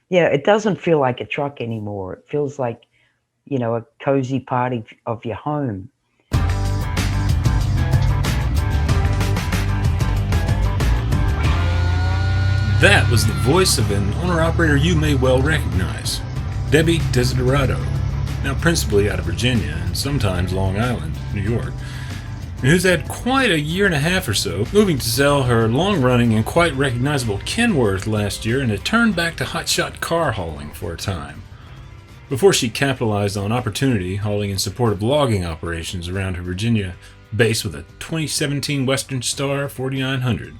it doesn't feel like a truck anymore. It feels like, a cozy part of your home. That was the voice of an owner-operator you may well recognize, Debbie Desiderato, now principally out of Virginia and sometimes Long Island, New York, and who's had quite a year and a half or so, moving to sell her long-running and quite recognizable Kenworth last year and had turned back to hotshot car hauling for a time, before she capitalized on opportunity hauling in support of logging operations around her Virginia base with a 2017 Western Star 4900.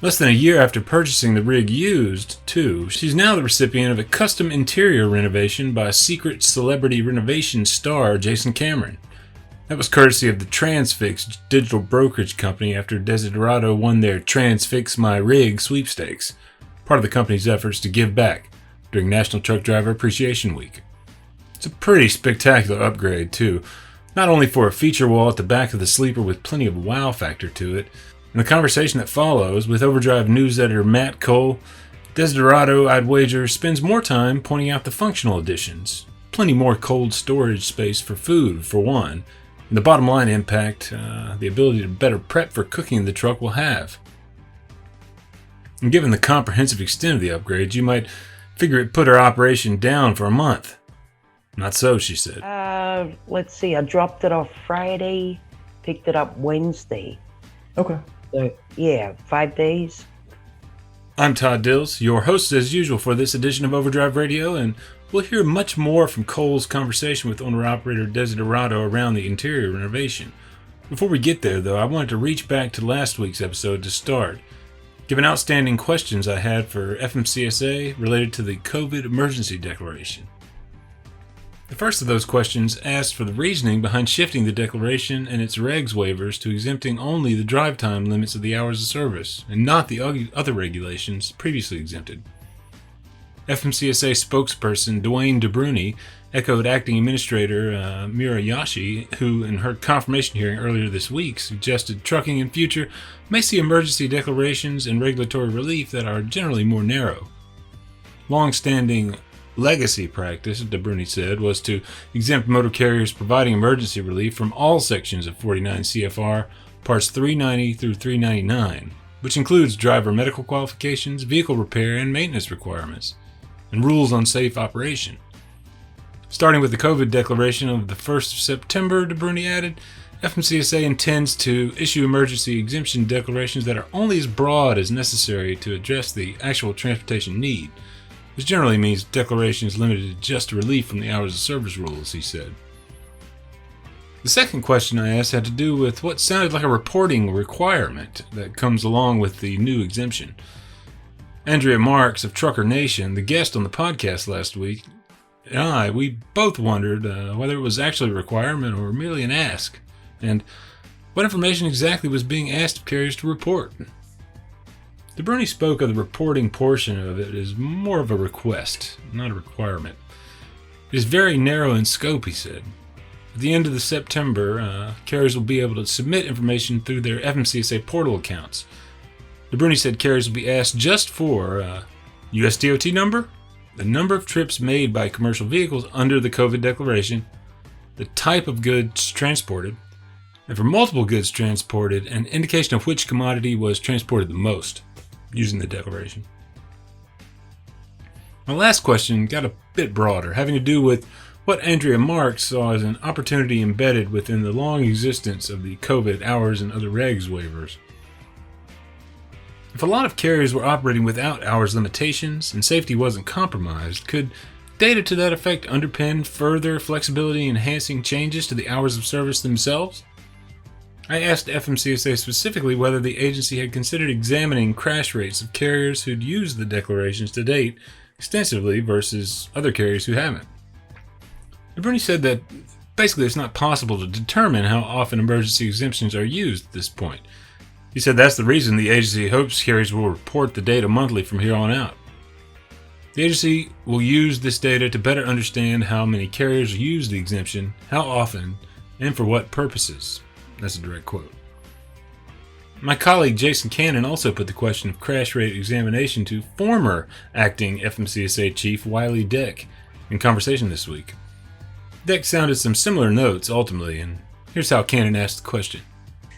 Less than a year after purchasing the rig used, too, she's now the recipient of a custom interior renovation by a secret Celebrity Renovation star, Jason Cameron. That was courtesy of the TransFix digital brokerage company after Desiderato won their TransFix My Rig sweepstakes, part of the company's efforts to give back during National Truck Driver Appreciation Week. It's a pretty spectacular upgrade, too, not only for a feature wall at the back of the sleeper with plenty of wow factor to it. In the conversation that follows with Overdrive news editor Matt Cole, Desiderato, I'd wager, spends more time pointing out the functional additions. Plenty more cold storage space for food, for one, and the bottom line impact the ability to better prep for cooking in the truck will have. And given the comprehensive extent of the upgrades, you might figure it put her operation down for a month. Not so, she said. Let's see, I dropped it off Friday, picked it up Wednesday. Okay. So, 5 days. I'm Todd Dills, your host as usual for this edition of Overdrive Radio, and we'll hear much more from Cole's conversation with owner-operator Desiderato around the interior renovation. Before we get there, though, I wanted to reach back to last week's episode to start, given outstanding questions I had for FMCSA related to the COVID emergency declaration. The first of those questions asked for the reasoning behind shifting the declaration and its regs waivers to exempting only the drive time limits of the hours of service, and not the other regulations previously exempted. FMCSA spokesperson Dwayne DeBruni echoed Acting Administrator Mira Yashi, who in her confirmation hearing earlier this week suggested trucking in future may see emergency declarations and regulatory relief that are generally more narrow. Long-standing legacy practice, DeBruni said, was to exempt motor carriers providing emergency relief from all sections of 49 CFR Parts 390 through 399, which includes driver medical qualifications, vehicle repair and maintenance requirements, and rules on safe operation. Starting with the COVID declaration of the 1st of September, DeBruni added, FMCSA intends to issue emergency exemption declarations that are only as broad as necessary to address the actual transportation need, which generally means declarations limited to just relief from the hours of service rules, he said. The second question I asked had to do with what sounded like a reporting requirement that comes along with the new exemption. Andrea Marks of Trucker Nation, the guest on the podcast last week, and we both wondered whether it was actually a requirement or merely an ask, and what information exactly was being asked of carriers to report. DeBruni spoke of the reporting portion of it as more of a request, not a requirement. It is very narrow in scope, he said. At the end of the September, carriers will be able to submit information through their FMCSA portal accounts. DeBruni said carriers will be asked just for US DOT number, the number of trips made by commercial vehicles under the COVID declaration, the type of goods transported, and for multiple goods transported, an indication of which commodity was transported the most, using the declaration. My last question got a bit broader, having to do with what Andrea Marks saw as an opportunity embedded within the long existence of the COVID hours and other regs waivers. If a lot of carriers were operating without hours limitations and safety wasn't compromised, could data to that effect underpin further flexibility enhancing changes to the hours of service themselves? I asked FMCSA specifically whether the agency had considered examining crash rates of carriers who'd used the declarations to date extensively versus other carriers who haven't. DeBruni said that basically it's not possible to determine how often emergency exemptions are used at this point. He said that's the reason the agency hopes carriers will report the data monthly from here on out. The agency will use this data to better understand how many carriers use the exemption, how often, and for what purposes. That's a direct quote. My colleague Jason Cannon also put the question of crash rate examination to former acting FMCSA Chief Wiley Deck in conversation this week. Deck sounded some similar notes ultimately, and here's how Cannon asked the question.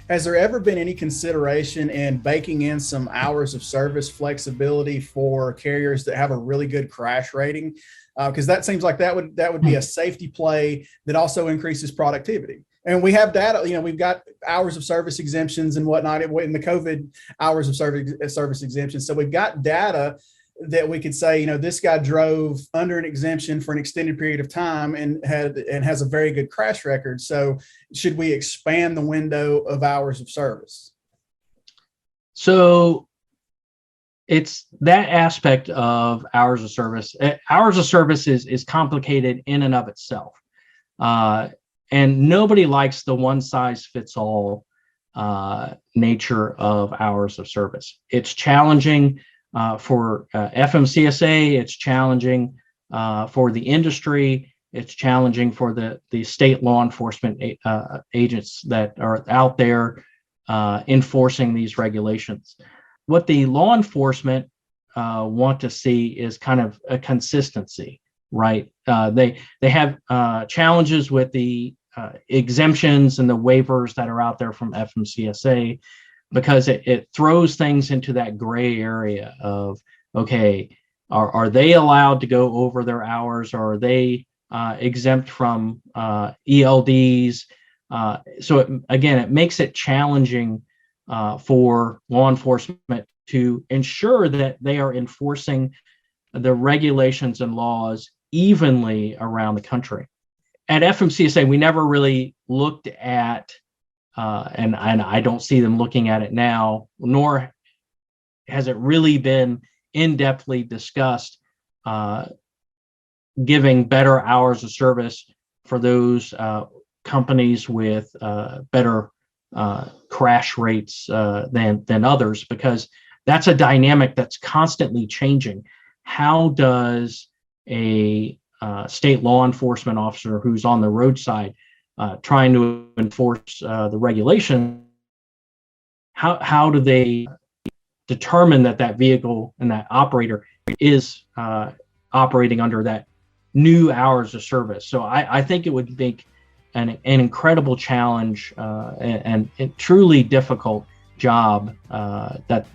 Has there ever been any consideration in baking in some hours of service flexibility for carriers that have a really good crash rating? Because that seems like that would be a safety play that also increases productivity. And we have data, we've got hours of service exemptions and whatnot in the COVID hours of service exemptions. So we've got data that we could say, this guy drove under an exemption for an extended period of time and has a very good crash record. So should we expand the window of hours of service? So it's that aspect of hours of service. Hours of service is complicated in and of itself. And nobody likes the one size fits all nature of hours of service. It's challenging for FMCSA, it's challenging for the industry, it's challenging for the state law enforcement agents that are out there enforcing these regulations. What the law enforcement want to see is kind of a consistency, right? They have challenges with the exemptions and the waivers that are out there from FMCSA, because it throws things into that gray area of, okay, are they allowed to go over their hours, or are they exempt from ELDs? So it makes it challenging for law enforcement to ensure that they are enforcing the regulations and laws evenly around the country. At FMCSA, we never really looked at and I don't see them looking at it now, nor has it really been in-depthly discussed, giving better hours of service for those companies with better crash rates than others, because that's a dynamic that's constantly changing. How does a state law enforcement officer who's on the roadside trying to enforce the regulation, how do they determine that vehicle and that operator is operating under that new hours of service? So I think it would make an incredible challenge and a truly difficult job that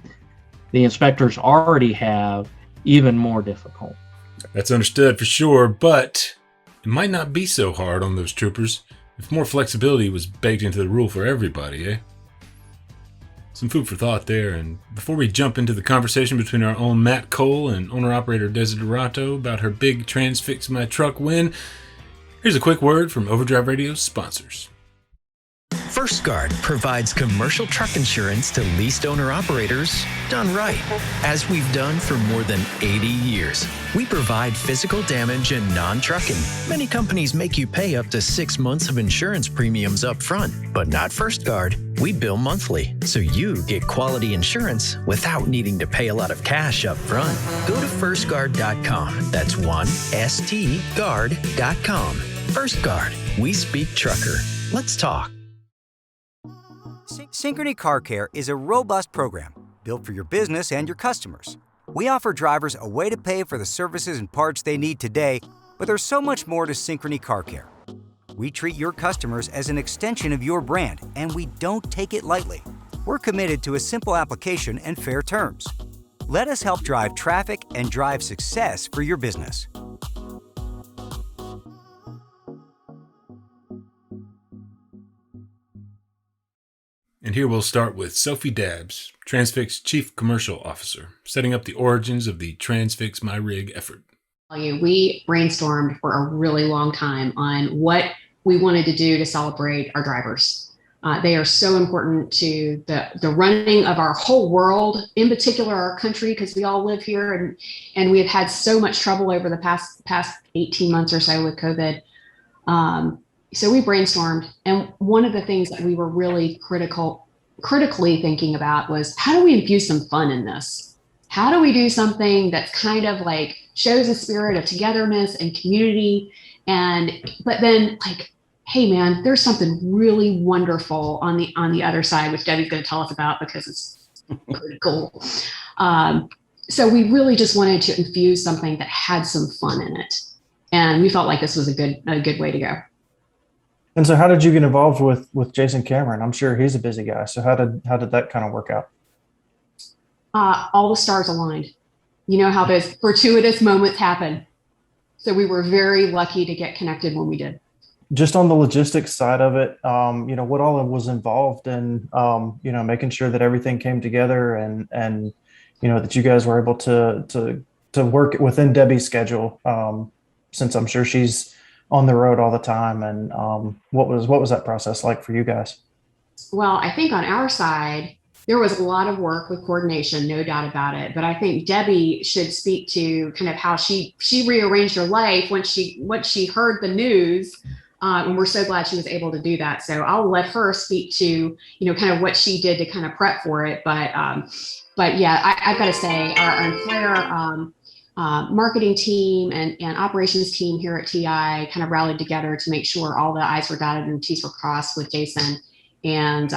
the inspectors already have even more difficult. That's understood for sure, but it might not be so hard on those troopers if more flexibility was baked into the rule for everybody, eh? Some food for thought there, and before we jump into the conversation between our own Matt Cole and owner-operator Desiderato about her big TransFix My Truck win, here's a quick word from Overdrive Radio's sponsors. First Guard provides commercial truck insurance to leased owner-operators done right, as we've done for more than 80 years. We provide physical damage and non-trucking. Many companies make you pay up to 6 months of insurance premiums up front, but not First Guard. We bill monthly, so you get quality insurance without needing to pay a lot of cash up front. Go to firstguard.com. That's stguard.com. First Guard. We speak trucker. Let's talk. Synchrony Car Care is a robust program built for your business and your customers. We offer drivers a way to pay for the services and parts they need today, but there's so much more to Synchrony Car Care. We treat your customers as an extension of your brand, and we don't take it lightly. We're committed to a simple application and fair terms. Let us help drive traffic and drive success for your business. And here we'll start with Sophie Dabbs, TransFix Chief Commercial Officer, setting up the origins of the TransFix My Rig effort. We brainstormed for a really long time on what we wanted to do to celebrate our drivers. They are so important to the running of our whole world, in particular our country, because we all live here, and we have had so much trouble over the past 18 months or so with COVID. So we brainstormed, and one of the things that we were really critically thinking about was, how do we infuse some fun in this? How do we do something that's kind of like shows a spirit of togetherness and community, but then like hey man, there's something really wonderful on the other side, which Debbie's going to tell us about because it's pretty cool. So we really just wanted to infuse something that had some fun in it. And we felt like this was a good way to go. And so how did you get involved with Jason Cameron? I'm sure he's a busy guy. So how did that kind of work out? All the stars aligned. You know how those fortuitous moments happen. So we were very lucky to get connected when we did. Just on the logistics side of it, what all was involved in, making sure that everything came together and that you guys were able to work within Debbie's schedule, since I'm sure she's on the road all the time. And what was that process like for you guys? Well, I think on our side, there was a lot of work with coordination, no doubt about it. But I think Debbie should speak to kind of how she rearranged her life once she heard the news. And we're so glad she was able to do that. So I'll let her speak to, kind of what she did to kind of prep for it. But yeah, I've got to say our entire marketing team and operations team here at TI kind of rallied together to make sure all the I's were dotted and T's were crossed with Jason, and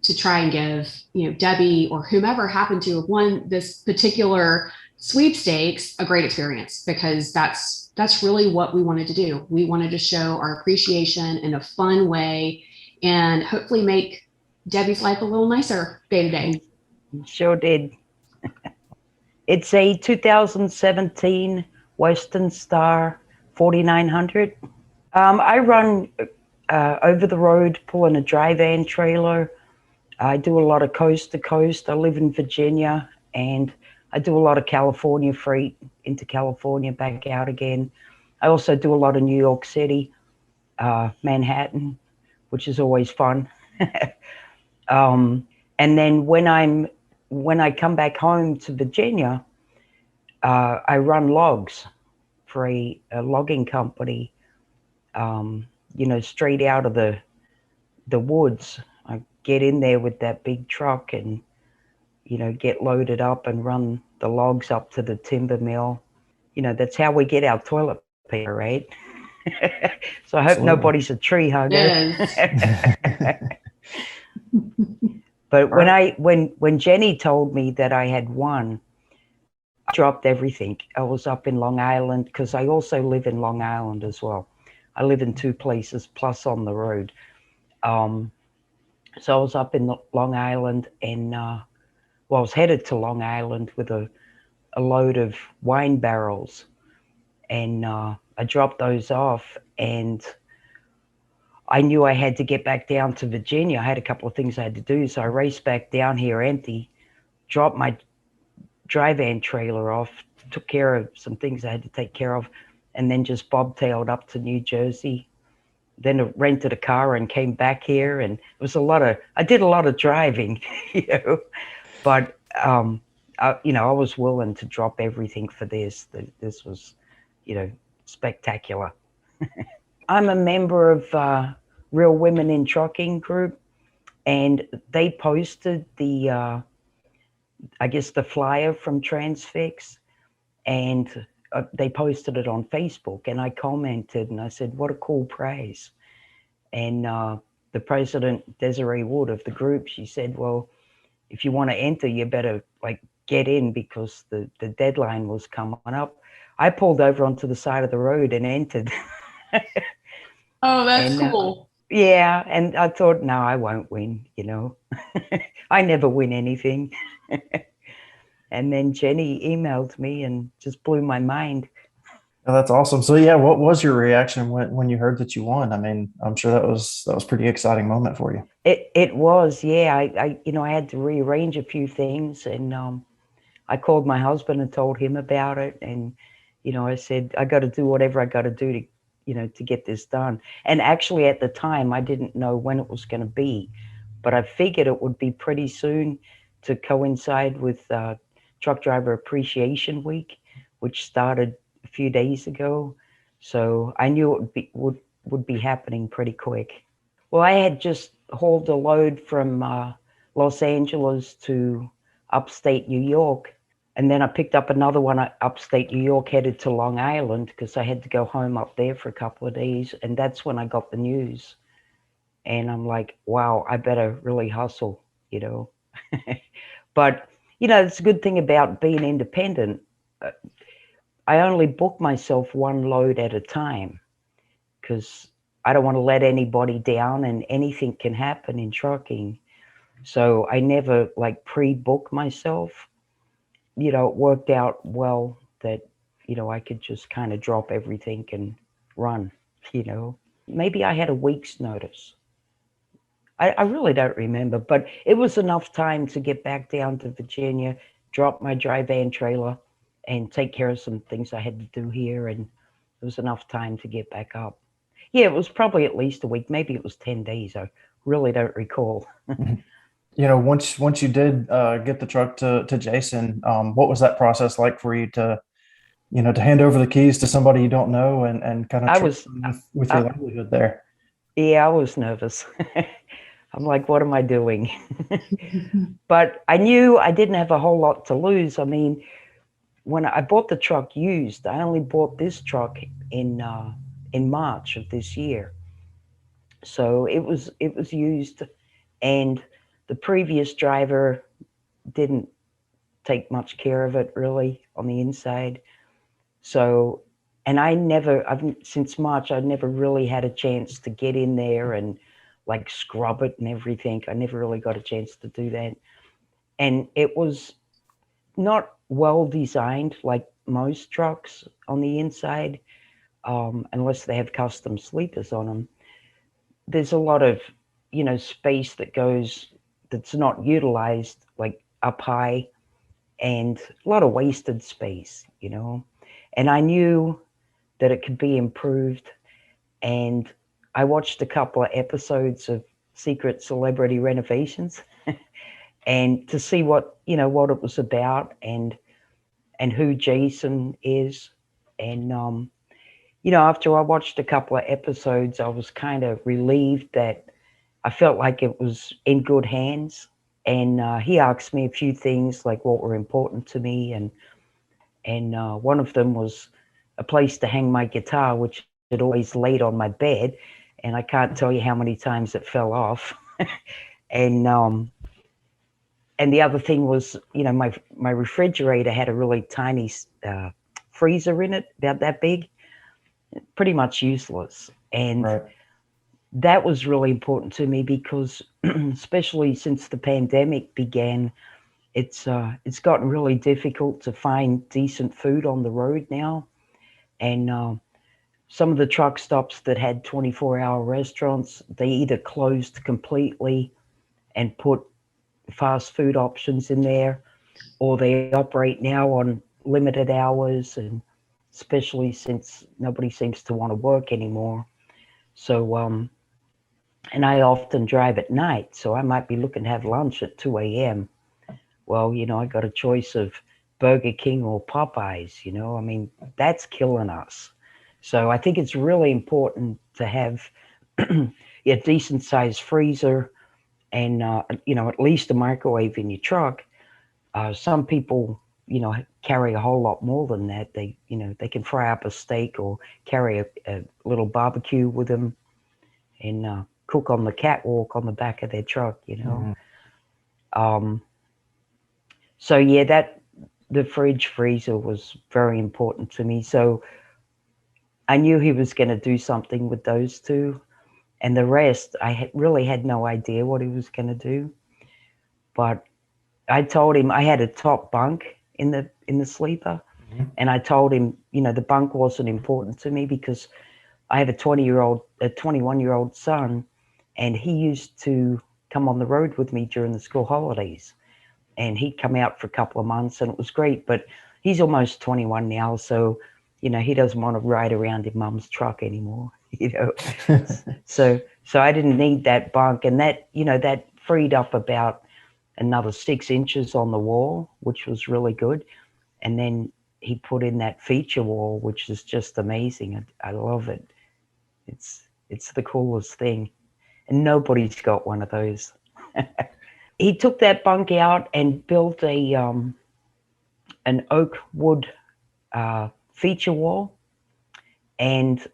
to try and give, Debbie or whomever happened to have won this particular sweepstakes a great experience, because that's really what we wanted to do. We wanted to show our appreciation in a fun way and hopefully make Debbie's life a little nicer day to day. Sure did. It's a 2017 Western Star 4900. I run over the road pulling a dry van trailer. I do a lot of coast to coast. I live in Virginia, and I do a lot of California freight into California, back out again. I also do a lot of New York City, Manhattan, which is always fun. And then when I come back home to Virginia, I run logs for a logging company, straight out of the woods. I get in there with that big truck and, get loaded up and run the logs up to the timber mill. That's how we get our toilet paper, right? So I hope nobody's a tree hugger. Yes. But when Jenny told me that I had won, I dropped everything. I was up in Long Island, because I also live in Long Island as well. I live in two places plus on the road. So I was up in Long Island, and I was headed to Long Island with a load of wine barrels, and I dropped those off, and I knew I had to get back down to Virginia. I had a couple of things I had to do, so I raced back down here empty, dropped my dry van trailer off, took care of some things I had to take care of, and then just bobtailed up to New Jersey. Then rented a car and came back here, and it was I did a lot of driving, but I was willing to drop everything for this. This was, spectacular. I'm a member of Real Women in Trucking group, and they posted the flyer from TransFix, and they posted it on Facebook, and I commented and I said, what a cool prize. And the president, Desiree Wood of the group, she said, well, if you want to enter, you better get in, because the deadline was coming up. I pulled over onto the side of the road and entered. Oh, that's cool. Yeah. And I thought, no, I won't win, I never win anything. And then Jenny emailed me and just blew my mind. Oh, that's awesome. So yeah, what was your reaction when you heard that you won? I mean, I'm sure that was a pretty exciting moment for you. It was, yeah. I had to rearrange a few things, and I called my husband and told him about it, and I said, I got to do whatever I got to do to get this done. And actually, at the time, I didn't know when it was going to be, but I figured it would be pretty soon to coincide with Truck Driver Appreciation Week, which started a few days ago. So I knew it would be happening pretty quick. Well, I had just hauled a load from Los Angeles to upstate New York, And then I picked up another one upstate New York, headed to Long Island because I had to go home up there for a couple of days. And that's when I got the news. And I'm like, wow, I better really hustle, you know. But, you know, it's a good thing about being independent. I only book myself one load at a time because I don't want to let anybody down, and anything can happen in trucking. So I never like pre-book myself. You know, it worked out well that, you know, I could just kind of drop everything and run, you know. Maybe I had a week's notice. I really don't remember, but it was enough time to get back down to Virginia, drop my dry van trailer, and take care of some things I had to do here. And it was enough time to get back up. Yeah, it was probably at least a week. Maybe it was 10 days. I really don't recall. You know, once you did get the truck to Jason, what was that process like for you to, you know, to hand over the keys to somebody you don't know and kind of I was with your livelihood there? Yeah, I was nervous. I'm like, what am I doing? But I knew I didn't have a whole lot to lose. I mean, when I bought the truck used, I only bought this truck in March of this year. So it was used, and the previous driver didn't take much care of it really on the inside. So, and since March, I've never really had a chance to get in there and like scrub it and everything. I never really got a chance to do that. And it was not well designed like most trucks on the inside, unless they have custom sleepers on them. There's a lot of, you know, space that's not utilized, like up high, and a lot of wasted space, you know. And I knew that it could be improved. And I watched a couple of episodes of Secret Celebrity Renovations and to see what it was about and who Jason is. And, you know, after I watched a couple of episodes, I was kind of relieved that I felt like it was in good hands. And he asked me a few things like what were important to me. And one of them was a place to hang my guitar, which had always laid on my bed. And I can't tell you how many times it fell off. And the other thing was, you know, my refrigerator had a really tiny freezer in it, about that big, pretty much useless. And Right. that was really important to me because, especially since the pandemic began, it's gotten really difficult to find decent food on the road now. And some of the truck stops that had 24-hour restaurants, they either closed completely and put fast food options in there, or they operate now on limited hours, and especially since nobody seems to want to work anymore. So, and I often drive at night, so I might be looking to have lunch at 2 a.m. Well, you know, I got a choice of Burger King or Popeyes, you know, I mean, that's killing us. So I think it's really important to have a decent sized freezer and, you know, at least a microwave in your truck. Some people, you know, carry a whole lot more than that. They, you know, they can fry up a steak or carry a little barbecue with them and cook on the catwalk on the back of their truck, you know. Mm-hmm. So yeah, the fridge freezer was very important to me. So I knew he was going to do something with those two, and the rest I really had no idea what he was going to do. But I told him I had a top bunk in the sleeper, and I told him, you know, the bunk wasn't important to me because I have a 21-year-old son, and he used to come on the road with me during the school holidays. And he'd come out for a couple of months, and it was great. But he's almost 21 now, so, you know, he doesn't want to ride around in mom's truck anymore, you know. So I didn't need that bunk. And that, you know, that freed up about another 6 inches on the wall, which was really good. And then he put in that feature wall, which is just amazing. I love it. It's the coolest thing. And nobody's got one of those. He took that bunk out and built a an oak wood feature wall, and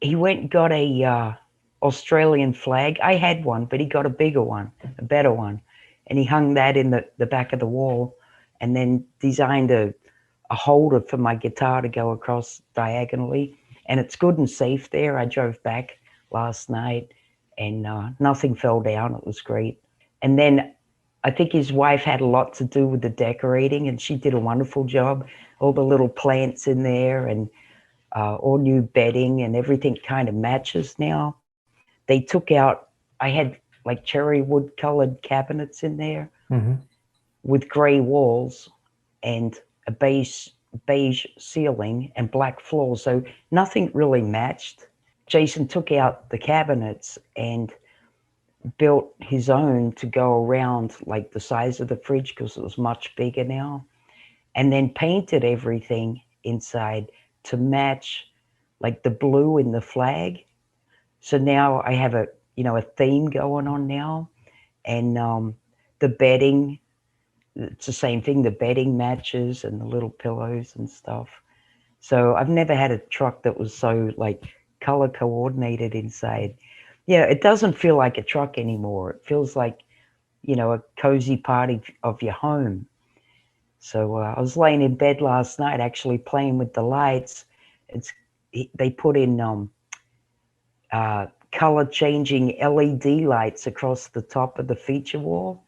he went and got a Australian flag. I had one, but he got a bigger one, a better one, and he hung that in the back of the wall, and then designed a holder for my guitar to go across diagonally. And it's good and safe there. I drove back last night, and nothing fell down. It was great. And then I think his wife had a lot to do with the decorating, and she did a wonderful job. All the little plants in there, and all new bedding, and everything kind of matches now. They took out, I had like cherry wood colored cabinets in there with gray walls and a beige ceiling and black floors. So nothing really matched. Jason took out the cabinets and built his own to go around like the size of the fridge, because it was much bigger now, and then painted everything inside to match like the blue in the flag. So now I have a theme going on now, and the bedding, it's the same thing. The bedding matches, and the little pillows and stuff. So I've never had a truck that was so like color coordinated inside. Yeah, it doesn't feel like a truck anymore. It feels like, a cozy part of your home. So I was laying in bed last night, actually playing with the lights. They put in color changing LED lights across the top of the feature wall,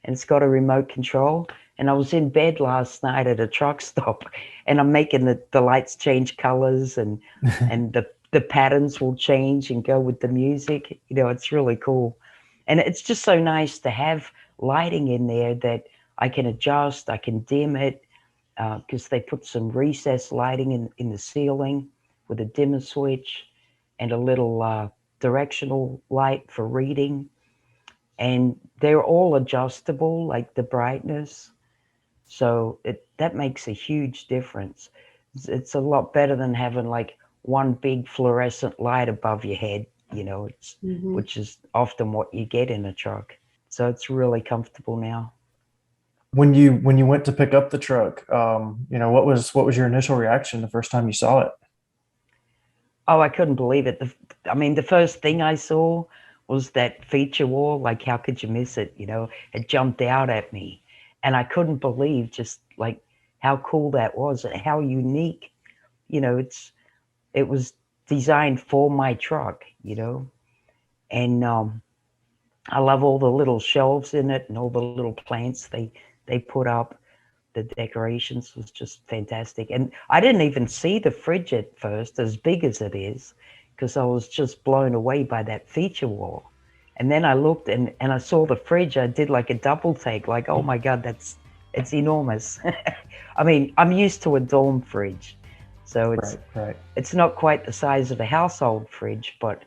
and it's got a remote control. And I was in bed last night at a truck stop, and I'm making the lights change colors, and and the patterns will change and go with the music. It's really cool. And it's just so nice to have lighting in there that I can adjust, I can dim it, because they put some recessed lighting in the ceiling with a dimmer switch and a little directional light for reading. And they're all adjustable, like the brightness. So that makes a huge difference. It's a lot better than having like one big fluorescent light above your head, which is often what you get in a truck. So it's really comfortable now. When you went to pick up the truck, what was your initial reaction the first time you saw it? Oh, I couldn't believe it. The first thing I saw was that feature wall. Like, how could you miss it? It jumped out at me, and I couldn't believe just like how cool that was and how unique. It was designed for my truck, and I love all the little shelves in it and all the little plants they put up. The decorations was just fantastic. And I didn't even see the fridge at first, as big as it is, because I was just blown away by that feature wall. And then I looked and I saw the fridge. I did like a double take, like, oh my God, it's enormous. I'm used to a dorm fridge. So it's not quite the size of a household fridge, but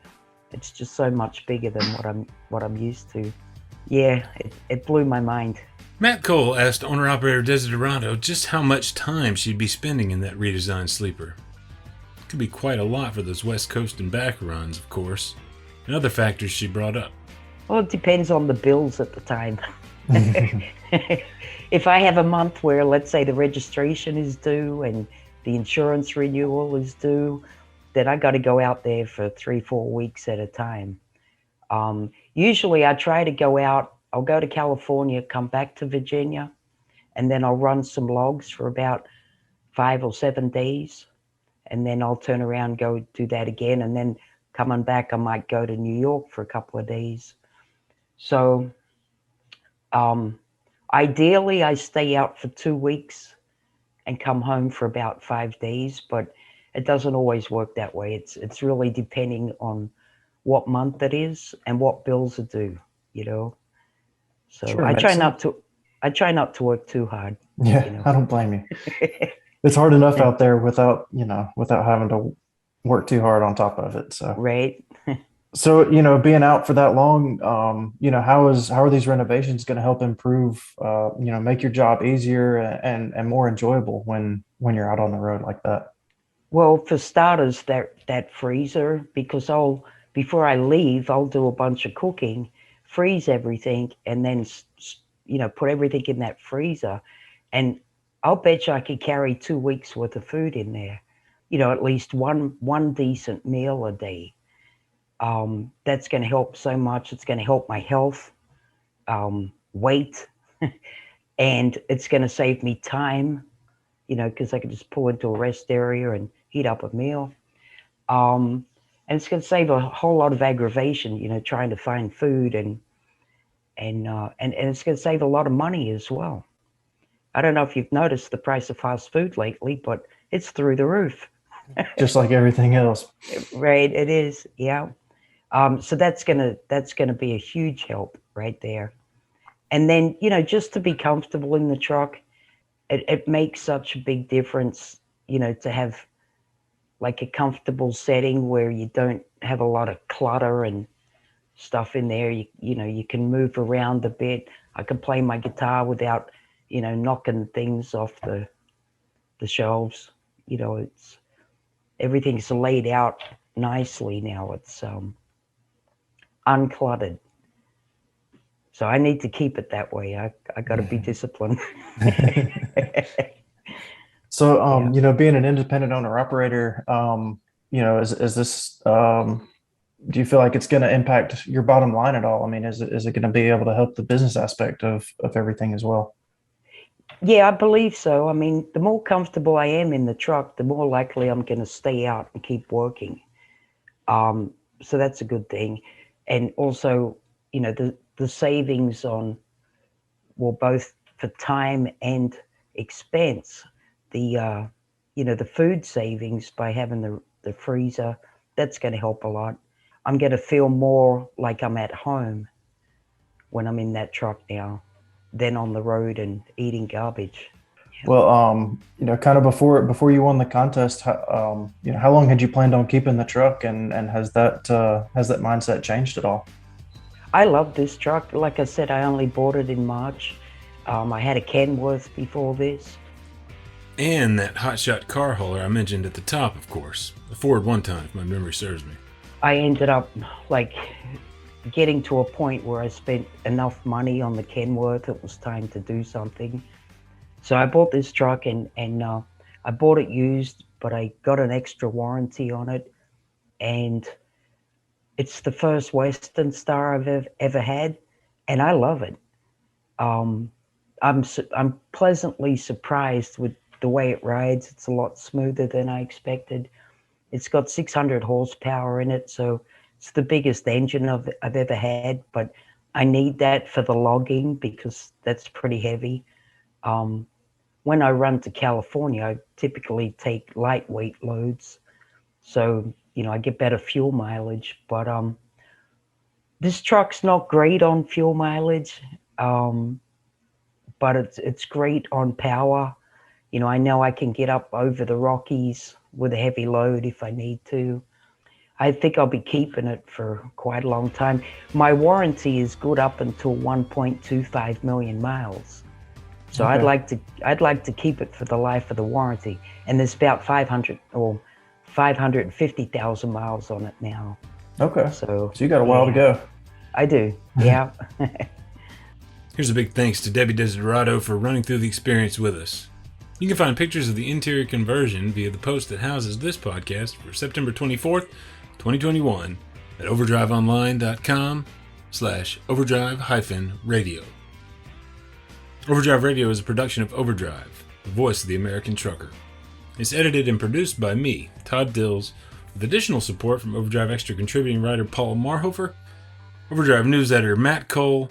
it's just so much bigger than what I'm used to. Yeah, it blew my mind. Matt Cole asked owner-operator Desiderato just how much time she'd be spending in that redesigned sleeper. It could be quite a lot for those West Coast and back runs, of course, and other factors she brought up. Well, it depends on the bills at the time. If I have a month where, let's say, the registration is due and the insurance renewal is due, then I got to go out there for 3-4 weeks at a time. Usually I try to go out. I'll go to California, come back to Virginia, and then I'll run some logs for about 5 or 7 days. And then I'll turn around, go do that again. And then coming back, I might go to New York for a couple of days. So ideally, I stay out for 2 weeks and come home for about 5 days, but it doesn't always work that way. It's really depending on what month it is and what bills are due, So sure, I try not to work too hard. Yeah, I don't blame you. It's hard enough out there without having to work too hard on top of it. So right. So being out for that long, how are these renovations going to help improve, make your job easier and more enjoyable when you're out on the road like that? Well, for starters, that freezer, because before I leave, I'll do a bunch of cooking, freeze everything, and then put everything in that freezer. And I'll bet you I could carry 2 weeks worth of food in there. At least one decent meal a day. That's going to help so much. It's going to help my health, weight, and it's going to save me time, because I can just pull into a rest area and heat up a meal. And it's going to save a whole lot of aggravation, trying to find food, and it's going to save a lot of money as well. I don't know if you've noticed the price of fast food lately, but it's through the roof. Just like everything else. Right, it is, yeah. So that's gonna be a huge help right there. And then, just to be comfortable in the truck, it makes such a big difference, to have like a comfortable setting where you don't have a lot of clutter and stuff in there. You can move around a bit. I can play my guitar without, knocking things off the shelves. It's everything's laid out nicely now. It's uncluttered. So I need to keep it that way. I got to be disciplined. So, being an independent owner operator, is this, do you feel like it's going to impact your bottom line at all? I mean, is it going to be able to help the business aspect of everything as well? Yeah, I believe so. I mean, the more comfortable I am in the truck, the more likely I'm going to stay out and keep working. So that's a good thing. And also, the savings on, both for time and expense, the food savings by having the freezer, that's going to help a lot. I'm going to feel more like I'm at home when I'm in that truck now than on the road and eating garbage. Yeah. Well, kind of before you won the contest, how long had you planned on keeping the truck, and has that mindset changed at all? I love this truck. Like I said, I only bought it in March. I had a Kenworth before this. And that hotshot car hauler I mentioned at the top, of course. A Ford one time, if my memory serves me. I ended up getting to a point where I spent enough money on the Kenworth. It was time to do something. So I bought this truck, and I bought it used, but I got an extra warranty on it. And it's the first Western Star I've ever had, and I love it. I'm pleasantly surprised with the way it rides. It's a lot smoother than I expected. It's got 600 horsepower in it, so it's the biggest engine I've ever had, but I need that for the logging because that's pretty heavy. When I run to California, I typically take lightweight loads, so I get better fuel mileage. But this truck's not great on fuel mileage, but it's great on power. I know I can get up over the Rockies with a heavy load if I need to. I think I'll be keeping it for quite a long time. My warranty is good up until 1.25 million miles. So okay. I'd like to keep it for the life of the warranty. And there's about 550,000 miles on it now. Okay. So you got a while to go. I do. Yeah. Here's a big thanks to Debbie Desiderato for running through the experience with us. You can find pictures of the interior conversion via the post that houses this podcast for September 24th, 2021 at overdriveonline.com/overdrive-radio. Overdrive Radio is a production of Overdrive, the voice of the American trucker. It's edited and produced by me, Todd Dills, with additional support from Overdrive Extra contributing writer Paul Marhofer, Overdrive news editor Matt Cole,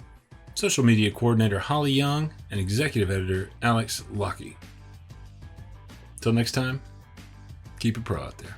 social media coordinator Holly Young, and executive editor Alex Lockie. Till next time, keep it pro out there.